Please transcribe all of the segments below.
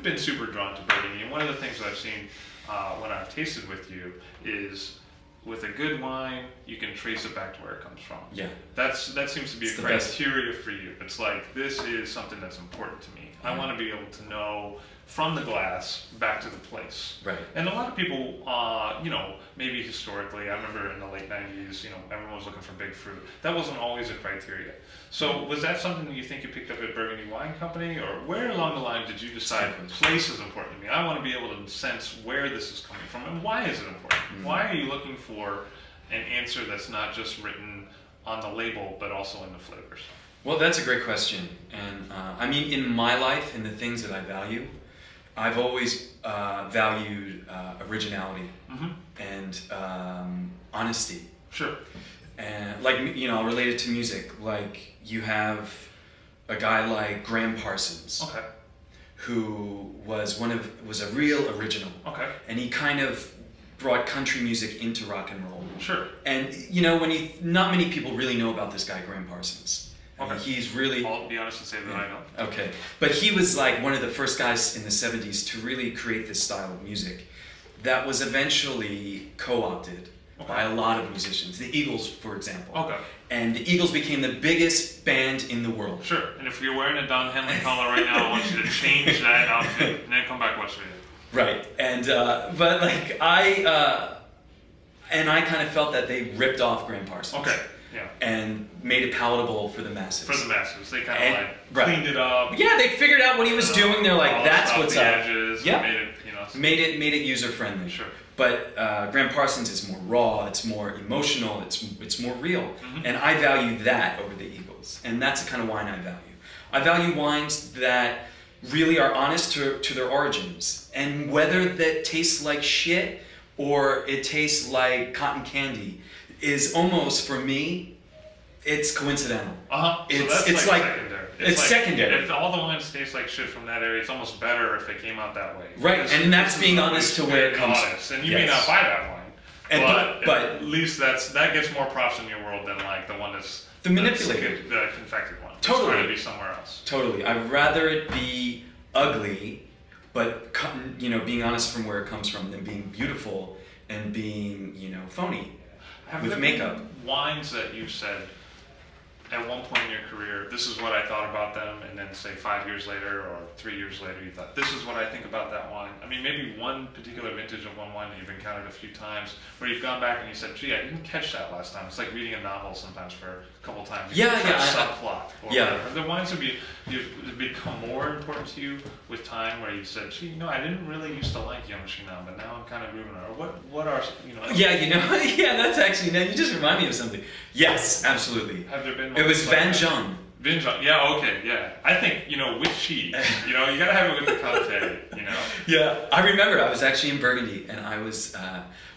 been super drawn to Burgundy, and one of the things that I've seen when I've tasted with you is with a good wine, you can trace it back to where it comes from. Yeah. That seems to be a criteria for you. It's like, this is something that's important to me. I want to be able to know from the glass back to the place. Right. And a lot of people, you know, maybe historically, I remember in the late 90s, you know, everyone was looking for big fruit. That wasn't always a criteria. So was that something that you think you picked up at Burgundy Wine Company, or where along the line did you decide place is important to me? I want to be able to sense where this is coming from, and why is it important? Why are you looking for an answer that's not just written on the label, but also in the flavors? Well, that's a great question. And I mean, in my life and the things that I value, I've always valued originality and honesty. Sure. And like, you know, I'll relate it to music. Like, you have a guy like Graham Parsons, okay, who was a real original. Okay. And he kind of brought country music into rock and roll. Sure. And you know, not many people really know about this guy, Graham Parsons. Okay. He's really... I'll be honest and say that I know. Okay. But he was like one of the first guys in the 70s to really create this style of music that was eventually co-opted by a lot of musicians. The Eagles, for example. Okay. And the Eagles became the biggest band in the world. Sure. And if you're wearing a Don Henley collar right now, I want you to change that outfit and then come back and watch the video. Right. And, but like, I kind of felt that they ripped off Graham Parsons. Okay. Yeah. And made it palatable for the masses. For the masses. They kind of like cleaned it up. Yeah, they figured out what he was doing. They're like, that's what's up. Edges, yeah. Made it, you know, made it user friendly. Sure. But Graham Parsons is more raw, it's more emotional, it's more real. And I value that over the Eagles. And that's the kind of wine I value. I value wines that really are honest to their origins. And whether that tastes like shit or it tastes like cotton candy is almost, for me, it's coincidental. It's like secondary. It's like, secondary. If all the wines taste like shit from that area, it's almost better if it came out that way. Right, and that's being honest to where it comes from. And you may not buy that wine, but at least that gets more props in your world than like the one that's the manipulated, the confected one. Totally. It's trying to be somewhere else. Totally. I'd rather it be ugly, but you know, being honest from where it comes from, than being beautiful and being, you know, phony. With makeup. Wines that you've said at one point in your career, this is what I thought about them, and then say 5 years later or 3 years later, you thought, this is what I think about that wine. I mean, maybe one particular vintage of one wine that you've encountered a few times, where you've gone back and you said, gee, I didn't catch that last time. It's like reading a novel sometimes for a couple times. You subplot. Or the wines have become more important to you with time, where you said, gee, you know, I didn't really used to like Yamashina, but now I'm kind of moving on. Or what are, you know... Yeah, you know, yeah, that's actually, now you just remind me of something. Yes, absolutely. Have there been... It was Van John. Van John, yeah, okay, yeah. I think, you know, with cheese, you know, you gotta have it with the Conte, you know? Yeah, I remember I was actually in Burgundy, and I was,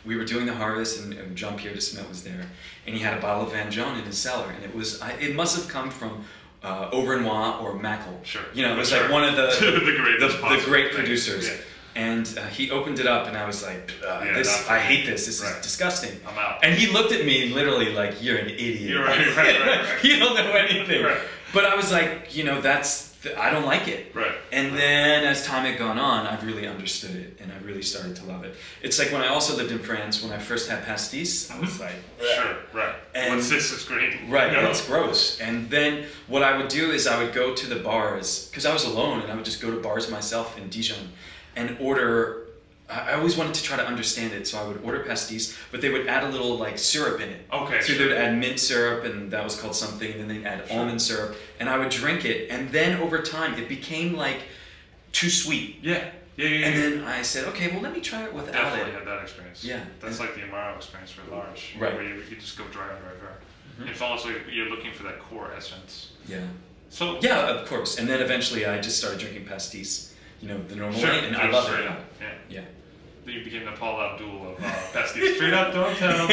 we were doing the harvest, and Jean-Pierre de Smet was there, and he had a bottle of Van John in his cellar, and it was, it must have come from Auvernois or Micheal. Sure. You know, it was like one of the great producers. Yeah. And he opened it up, and I was like, I hate this. This is disgusting. I'm out. And he looked at me literally like, you're an idiot. You're right. You don't know anything. Right. But I was like, you know, I don't like it. Right. And then as time had gone on, I really understood it, and I really started to love it. It's like when I also lived in France, when I first had pastis, I was like, sure, right. And what's this? It's green. Right, it's gross. And then what I would do is I would go to the bars, because I was alone, and I would just go to bars myself in Dijon and order. I always wanted to try to understand it, so I would order pastis, but they would add a little like syrup in it. Okay. So they would add mint syrup, and that was called something, and then they'd add almond syrup, and I would drink it, and then over time it became like too sweet. Yeah. And then I said, okay, well let me try it without Definitely it. had that experience. Yeah. That's like the Amaro experience for large. Right. Where you just go dry. It's almost like you're looking for that core essence. Yeah. So. Yeah, of course. And then eventually I just started drinking pastis. You know, the normal way, and I love it. Yeah. You became the Paul Abdul of pastis. Straight up, don't tell.